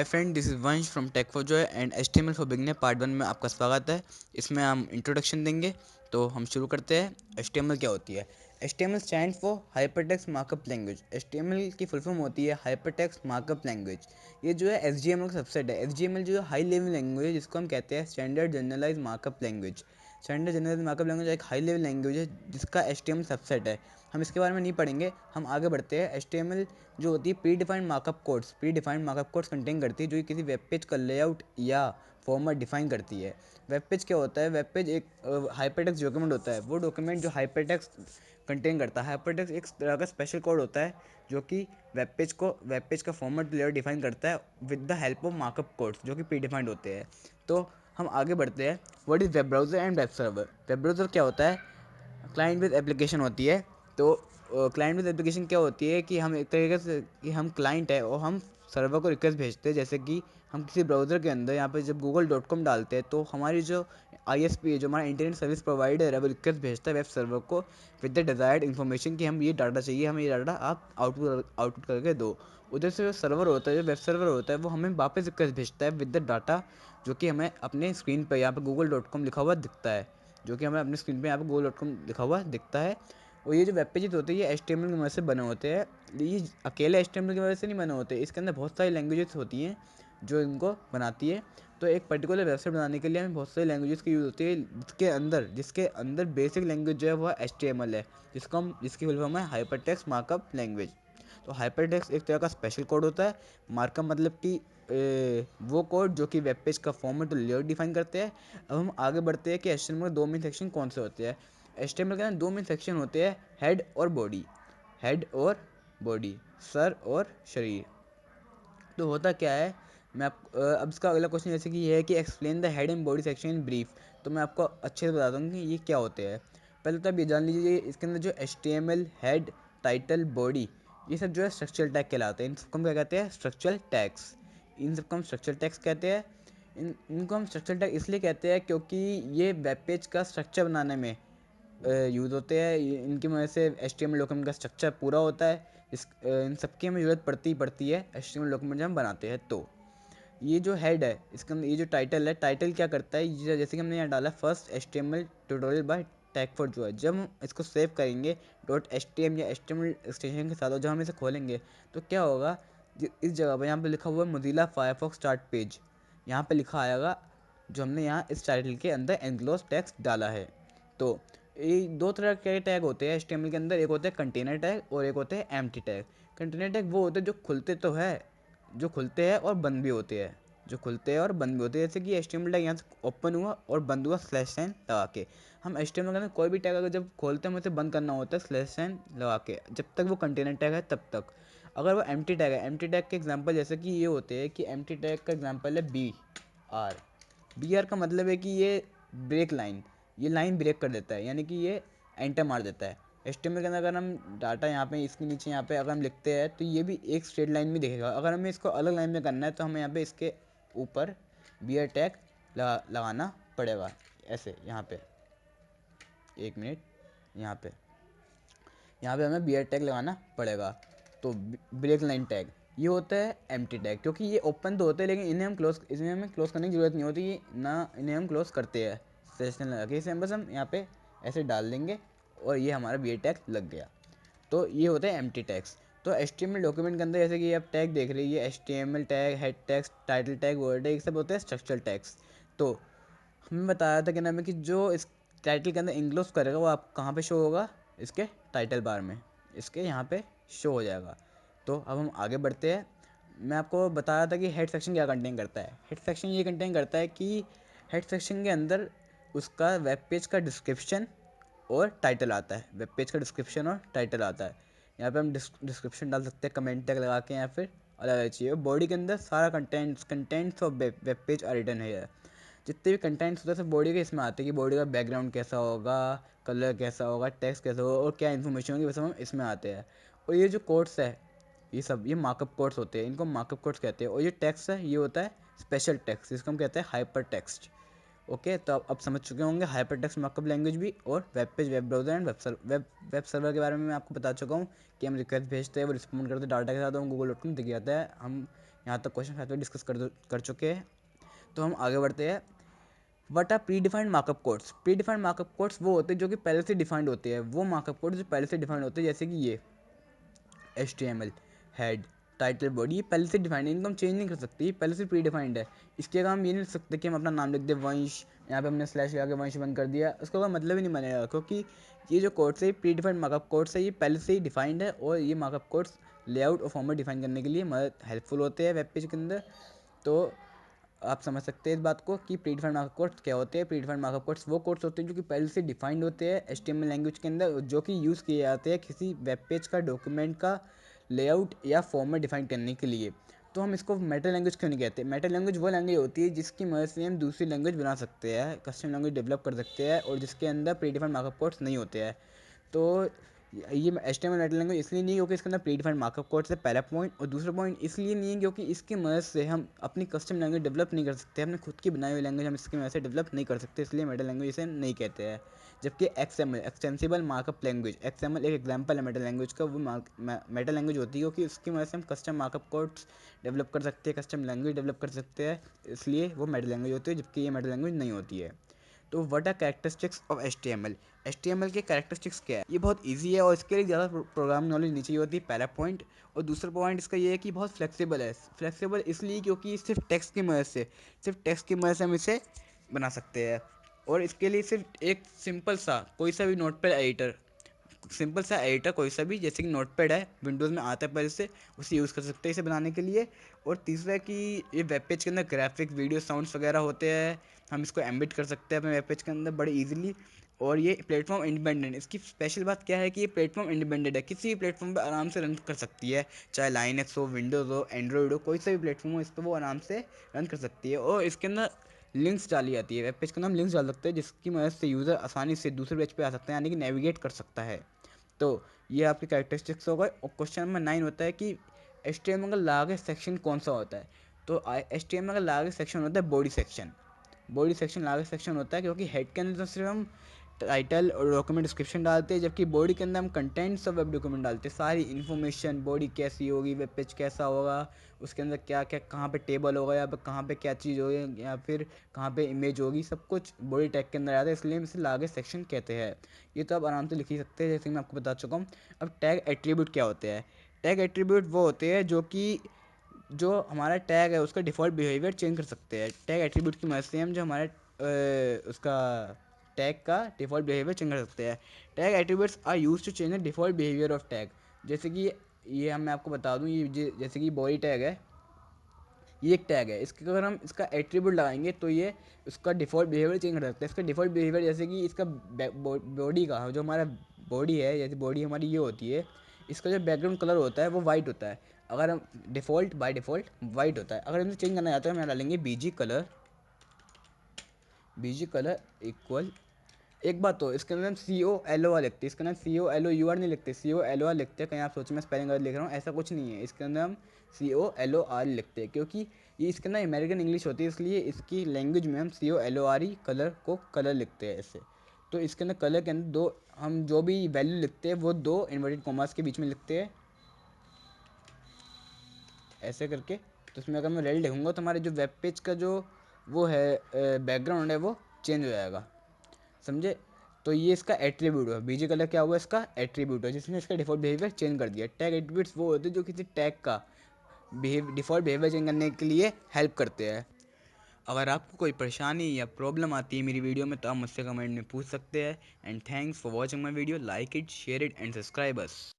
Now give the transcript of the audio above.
Hi friend, this is Vansh from tech for joy and HTML for beginner part 1 में आपका स्वागत है। इसमें हम इंट्रोडक्शन देंगे, तो हम शुरू करते हैं। HTML क्या होती है? HTML stand for hypertext markup language. HTML की फुल फॉर्म होती है हाइपरटेक्स्ट मार्कअप लैंग्वेज। ये जो है HTML का सबसेट है। HTML जो है हाई लेवल लैंग्वेज है, जिसको हम कहते हैं standard generalize markup language. Standard generalize markup language एक हाई लेवल लैंग्वेज है जिसका HTML सबसेट है। हम इसके बारे में नहीं पढ़ेंगे, हम आगे बढ़ते हैं। HTML जो होती है pre defined markup codes contain करती है, जो किसी वेब पेज का लेआउट या फॉर्मेट डिफाइन करती है। वेब पेज क्या होता है? वेब पेज एक हाइपरटेक्स्ट डॉक्यूमेंट होता है। वो डॉक्यूमेंट जो हाइपरटेक्स्ट कंटेन करता है, हाइपरटेक्स्ट एक तरह का स्पेशल कोड होता है जो कि वेब पेज का फॉर्मेट लेआउट डिफाइन करता है with the help of markup codes जो कि प्री डिफाइंड होते हैं। तो हम आगे बढ़ते हैं। What is web browser and web server? Web browser क्या होता है? क्लाइंट विद एप्लीकेशन होती है। तो क्लाइंट विद एप्लीकेशन क्या होती है कि हम एक तरीके से कि हम क्लाइंट है और हम सर्वर को रिक्वेस्ट भेजते हैं। जैसे कि हम किसी ब्राउज़र के अंदर यहाँ पे जब google.com डालते हैं, तो हमारी जो ISP है, जो हमारा इंटरनेट सर्विस प्रोवाइडर है, वो रिक्वेस्ट भेजता है वेब सर्वर को विद द डिज़ायर्ड इन्फॉर्मेशन कि हम ये डाटा चाहिए, हमें ये डाटा आप आउटपुट करके दो। उधर से जो सर्वर होता है, जो वेब सर्वर होता है, वो हमें वापस रिक्वेस्ट भेजता है विद द डाटा जो कि हमें अपने स्क्रीन पर यहाँ पे google.com लिखा हुआ दिखता है, जो कि हमें अपने स्क्रीन पे यहाँ पे google.com लिखा हुआ दिखता है। और ये जो वेब पेजेस होते हैं, ये HTML की मदद से बने होते हैं। ये अकेले HTML की मदद से नहीं बने होते, इसके अंदर बहुत सारी लैंग्वेजेस होती हैं जो इनको बनाती है। तो एक पर्टिकुलर वेबसाइट बनाने के लिए हमें बहुत सारी लैंग्वेजेस की यूज़ होती है, जिसके अंदर बेसिक लैंग्वेज जो है वो HTML है, जिसकी फुल फॉर्म है हाइपरटेक्स्ट मार्कअप लैंग्वेज। तो हाइपरटेक्स्ट एक तरह का स्पेशल कोड होता है। मार्कअप मतलब कि वो कोड जो कि वेब पेज का फॉर्मेट और लेआउट डिफाइन करते हैं। अब हम आगे बढ़ते हैं कि HTML में दो मेन सेक्शन कौन से होते हैं। HTML के अंदर दो मेन सेक्शन होते हैं, हेड और बॉडी। हेड और बॉडी, सर और शरीर। तो होता क्या है, अब इसका अगला क्वेश्चन जैसे कि ये है कि explain the head and body section in brief. तो मैं आपको अच्छे से बताता हूँ कि ये क्या होते हैं। पहले तो आप ये जान लीजिए, इसके अंदर जो HTML हेड, टाइटल, बॉडी, ये सब जो है स्ट्रक्चरल टैग कहलाते हैं। इन सबको हम क्या कहते हैं? Structural tags. इन सबको हम स्ट्रक्चरल टैग्स कहते हैं। इनको हम स्ट्रक्चरल टैग इसलिए कहते हैं क्योंकि ये वेब पेज का स्ट्रक्चर बनाने में यूज़ होते हैं। इनकी मदद से HTML डॉक्यूमेंट का स्ट्रक्चर पूरा होता है। इन सबकी हमें ज़रूरत पड़ती है HTML डॉक्यूमेंट जब हम बनाते हैं। तो ये जो हेड है, इसके अंदर ये जो टाइटल है, टाइटल क्या करता है? जैसे कि हमने यहाँ डाला first HTML tutorial by tech for joy. जब हम इसको सेव करेंगे .htm या HTML एक्सटेंशन के साथ, और जब हम इसे खोलेंगे तो क्या होगा, इस जगह पर यहाँ पे लिखा हुआ है मोजिला फायरफॉक्स स्टार्ट पेज। यहाँ पे लिखा आएगा जो हमने यहाँ इस टाइटल के अंदर एनक्लोज टेक्स्ट डाला है। तो ये दो तरह के टैग होते हैं HTML के अंदर, एक होता है कंटेनर टैग और एक होते हैं एम्प्टी टैग। कंटेनर टैग वो होते हैं जो खुलते हैं और बंद भी होते हैं, जैसे कि HTML टैग यहाँ से ओपन हुआ और बंद हुआ स्लैश साइन लगा के। हम HTML के अंदर कोई भी टैग अगर जब खोलते हैं, हमें उसे बंद करना होता है स्लैश साइन लगा के, जब तक वो कंटेनर टैग है तब तक। अगर वो एम्प्टी टैग है, एम्प्टी टैग के एग्जांपल जैसे कि ये होते हैं कि एम्प्टी टैग का एग्जांपल है BR का मतलब है कि ये लाइन ब्रेक कर देता है, यानी कि ये एंटर मार देता है। HTML के अंदर अगर हम डाटा यहाँ पे इसके नीचे यहाँ पे अगर हम लिखते हैं, तो ये भी एक स्ट्रेट लाइन में दिखेगा। अगर हमें इसको अलग लाइन में करना है, तो हमें यहाँ पे इसके ऊपर BR टैग लगाना पड़ेगा, ऐसे यहाँ पे। एक मिनट, यहाँ पे हमें BR टैग लगाना पड़ेगा। तो ब्रेक लाइन टैग ये होता है एम्प्टी टैग, क्योंकि ये ओपन तो होते हैं लेकिन इन्हें हमें क्लोज करने की ज़रूरत नहीं होती, ना इन्हें हम क्लोज करते हैं सेशन लगा के। इसे हम यहाँ पे ऐसे डाल देंगे और ये हमारा BR टैग लग गया। तो ये होता है एम्प्टी टैग्स। तो HTML डॉक्यूमेंट के अंदर जैसे कि आप टैग देख रहे हैं, HTML tag, head tags, title tag, word tag, ये सब होते हैं स्ट्रक्चरल टैग्स। तो हमें बताया था कि नाम है कि जो इस टाइटल के अंदर इंक्लूड करेगा वो आप कहाँ पे शो होगा? इसके टाइटल बार में, इसके यहाँ पे शो हो जाएगा। तो अब हम आगे बढ़ते हैं। मैं आपको बताया था कि हेड सेक्शन क्या कंटेन करता है। हेड सेक्शन ये कंटेन करता है कि हेड सेक्शन के अंदर उसका वेब पेज का डिस्क्रिप्शन और टाइटल आता है। वेब पेज का डिस्क्रिप्शन और टाइटल आता है। यहाँ पे हम डिस्क्रिप्शन डाल सकते हैं कमेंट टैग लगा के, या फिर अलग अलग चाहिए। बॉडी के अंदर सारा contents of web page are written है। जितने भी कंटेंट्स होते हैं सब बॉडी के इसमें आते हैं कि बॉडी का बैकग्राउंड कैसा होगा, कलर कैसा होगा, टेक्स्ट कैसा होगा और क्या इन्फॉर्मेशन होगी, वो सब हम इसमें आते हैं। और ये जो कोड्स है, ये मार्कअप कोड्स होते हैं, इनको मार्कअप कोड्स कहते हैं। और ये टेक्स्ट है, ये होता है स्पेशल टेक्स्ट, जिसको हम कहते हैं हाइपर टेक्स्ट। ओके, तो आप अब समझ चुके होंगे हाइपर टेक्स्ट मार्कअप लैंग्वेज भी, और web page, web browser and web server के बारे में मैं आपको बता चुका हूँ कि हम रिक्वेस्ट भेजते हैं, वो रिस्पॉन्ड करते हैं डाटा के साथ, हम google.com दिख जाता है, हम यहाँ तक क्वेश्चन फाइव डिस्कस कर चुके हैं। तो हम आगे बढ़ते हैं। What are predefined markup codes. Predefined markup codes वो होते हैं जो कि पहले से डिफाइंड होते हैं, वो मार्कअप कोड्स जो पहले से डिफाइंड होते हैं, जैसे कि ये HTML हेड टाइटल बॉडी, ये पहले से डिफाइंड है, इनको हम चेंज नहीं कर सकते, ये पहले से प्री डिफाइंड है। इसके अगर हम ये नहीं लिख सकते कि हम अपना नाम लिख दें वंश, यहाँ पे हमने स्लैश लगा के वंश बंद कर दिया, उसका कोई मतलब ही नहीं बनेगा, क्योंकि ये जो कोड्स है ये प्री डिफाइंड मार्कअप कोड्स है, ये पहले से ही डिफाइंड है, और ये मार्कअप कोड्स लेआउट और फॉर्मेट डिफाइन करने के लिए मदद हेल्पफुल होते हैं वेब पेज के अंदर। तो आप समझ सकते हैं इस बात को कि प्रीडिफाइंड मार्कअप कोड्स क्या होते हैं। प्रीडिफाइंड मार्कअप कोड्स वो कोड्स होते हैं जो कि पहले से डिफाइंड होते हैं HTML लैंग्वेज के अंदर, जो कि यूज़ किए जाते हैं किसी वेब पेज का डॉक्यूमेंट का लेआउट या फॉर्मेट डिफाइन करने के लिए। तो हम इसको मेटा लैंग्वेज क्यों नहीं कहते? मेटा लैंग्वेज वो लैंग्वेज होती है जिसकी मदद से हम दूसरी लैंग्वेज बना सकते हैं, कस्टम लैंग्वेज डेवलप कर सकते हैं, और जिसके अंदर प्रीडिफाइंड मार्कअप कोड्स नहीं होते हैं। तो ये HTML मेटा लैंग्वेज इसलिए नहीं है क्योंकि इसके अंदर प्रीडिफाइंड मार्कअप कोड्स है, पहला पॉइंट। और दूसरा पॉइंट इसलिए नहीं है क्योंकि इसकी मदद से हम अपनी कस्टम लैंग्वेज डेवलप नहीं कर सकते, अपने खुद की बनाई हुई लैंग्वेज हम इसकी मदद से डेवलप नहीं कर सकते, इसलिए मेटा लैंग्वेज इसे नहीं कहते हैं। जबकि XML extensible markup language, XML एक एग्जाम्पल है मेटा लैंग्वेज का, वो मेटा लैंग्वेज होती है क्योंकि उसकी मदद से हम कस्टम मार्कअप कोड्स डेवलप कर सकते हैं, कस्टम लैंग्वेज डेवलप कर सकते हैं, इसलिए वो मेटा लैंग्वेज होती है, जबकि ये मेटा लैंग्वेज नहीं होती है। तो what are characteristics of HTML के कैरेक्टरिस्टिक्स क्या है? ये बहुत इजी है और इसके लिए ज़्यादा प्रोग्राम नॉलेज नहीं चाहिए होती, पहला पॉइंट। और दूसरा पॉइंट इसका ये है कि बहुत फ्लेक्सिबल है। फ्लेक्सिबल इसलिए क्योंकि सिर्फ टेक्स्ट की मदद से हम इसे बना सकते हैं, और इसके लिए सिर्फ एक सिंपल सा कोई सा भी नोटपैड एडिटर, सिंपल सा एडिटर कोई सा भी, जैसे कि नोटपैड है, विंडोज़ में आता है पहले से, उसे यूज़ कर सकते हैं इसे बनाने के लिए। और तीसरा है कि ये वेब पेज के अंदर ग्राफिक वीडियो साउंड्स वगैरह होते हैं, हम इसको एम्बेड कर सकते हैं अपने वेब पेज के अंदर बड़े इजीली। और ये प्लेटफॉर्म इंडिपेंडेंट, इसकी स्पेशल बात क्या है कि ये प्लेटफॉर्म इंडिपेंडेंट है, किसी भी प्लेटफॉर्म पे आराम से रन कर सकती है, चाहे लाइनक्स हो, विंडोज़ हो, एंड्रॉयड हो, कोई सा भी प्लेटफॉर्म हो, इस पर वो आराम से रन कर सकती है। और इसके अंदर लिंक्स डाली जाती है, वेब पेज के अंदर हम लिंक्स डाल सकते हैं, जिसकी मदद से यूज़र आसानी से दूसरे पेज पे आ सकते हैं, यानी कि नेविगेट कर सकता है। तो ये आपके कैरेक्टरिस्टिक्स हो गए। और क्वेश्चन नंबर 9 होता है कि HTML का लार्जेस्ट सेक्शन कौन सा होता है? तो HTML का लार्जेस्ट सेक्शन होता है body section. Body section largest section होता है क्योंकि हेड के अंदर तो सिर्फ हम टाइटल और डॉक्यूमेंट डिस्क्रिप्शन डालते हैं, जबकि बॉडी के अंदर हम कंटेंट्स और वेब डॉक्यूमेंट डालते हैं, सारी इन्फॉर्मेशन, बॉडी कैसी होगी, वेब पेज कैसा होगा, उसके अंदर क्या क्या, कहाँ पे टेबल होगा, या कहाँ पे क्या चीज़ होगी, या फिर कहाँ पे इमेज होगी, सब कुछ बॉडी टैग के अंदर आता है, इसलिए हम इसे लार्जेस्ट सेक्शन कहते हैं। ये तो आप आराम से लिख ही सकते हैं, जैसे कि मैं आपको बता चुका हूँ। अब टैग एट्रीब्यूट क्या होते हैं? टैग एट्रीब्यूट वो होते हैं जो हमारा टैग है उसका डिफ़ॉल्ट बिहेवियर चेंज कर सकते हैं। टैग एट्रीब्यूट की मदद से हम जो हमारे उसका टैग का डिफ़ॉल्ट बिहेवियर चेंज कर सकते हैं। Tag attributes are used to change the default behaviour of tag. जैसे कि ये मैं आपको बता दूं, ये जैसे कि बॉडी टैग है, ये एक टैग है, इसके अगर हम इसका एट्रीब्यूट लगाएंगे तो ये उसका डिफ़ॉल्ट बिहेवियर चेंज कर सकते हैं। इसका डिफ़ॉल्ट बिहेवियर जैसे कि इसका बॉडी का जो हमारा बॉडी है, जैसे बॉडी हमारी ये होती है, इसका जो बैकग्राउंड कलर होता है वो वाइट होता है। अगर हम बाय डिफ़ॉल्ट वाइट होता है, अगर हम चेंज करना चाहते हैं हम यहाँ डालेंगे BG कलर इक्वल। एक बात तो इसके अंदर हम COLOR लिखते हैं, इसके अंदर COLOUR नहीं लिखते, COLOR लिखते हैं। कहीं आप सोचें मैं स्पेलिंग गलत लिख रहा हूँ, ऐसा कुछ नहीं है, इसके अंदर हम COLOR लिखते हैं, क्योंकि ये इसके अंदर अमेरिकन इंग्लिश होती है, इसलिए इसकी लैंग्वेज में हम COLORE कलर को कलर लिखते हैं ऐसे। तो इसके अंदर कलर के अंदर दो, हम जो भी वैल्यू लिखते हैं वो दो इन्वर्टेड कॉमास के बीच में लिखते हैं ऐसे करके। तो उसमें अगर मैं रेड लिखूँगा तो हमारे जो वेब पेज का जो वो है बैकग्राउंड है वो चेंज हो जाएगा, समझे? तो ये इसका एट्रीब्यूट है, बीजी कलर क्या हुआ, इसका एट्रीब्यूट है, जिसने इसका डिफ़ॉल्ट बिहेवियर चेंज कर दिया। टैग एट्रीब्यूट्स वो होते हैं जो किसी टैग का डिफ़ॉल्ट बिहेवियर चेंज करने के लिए हेल्प करते हैं। अगर आपको कोई परेशानी या प्रॉब्लम आती है मेरी वीडियो में तो आप मुझसे कमेंट में पूछ सकते हैं। And thanks for watching my video, like it, share it and subscribe us.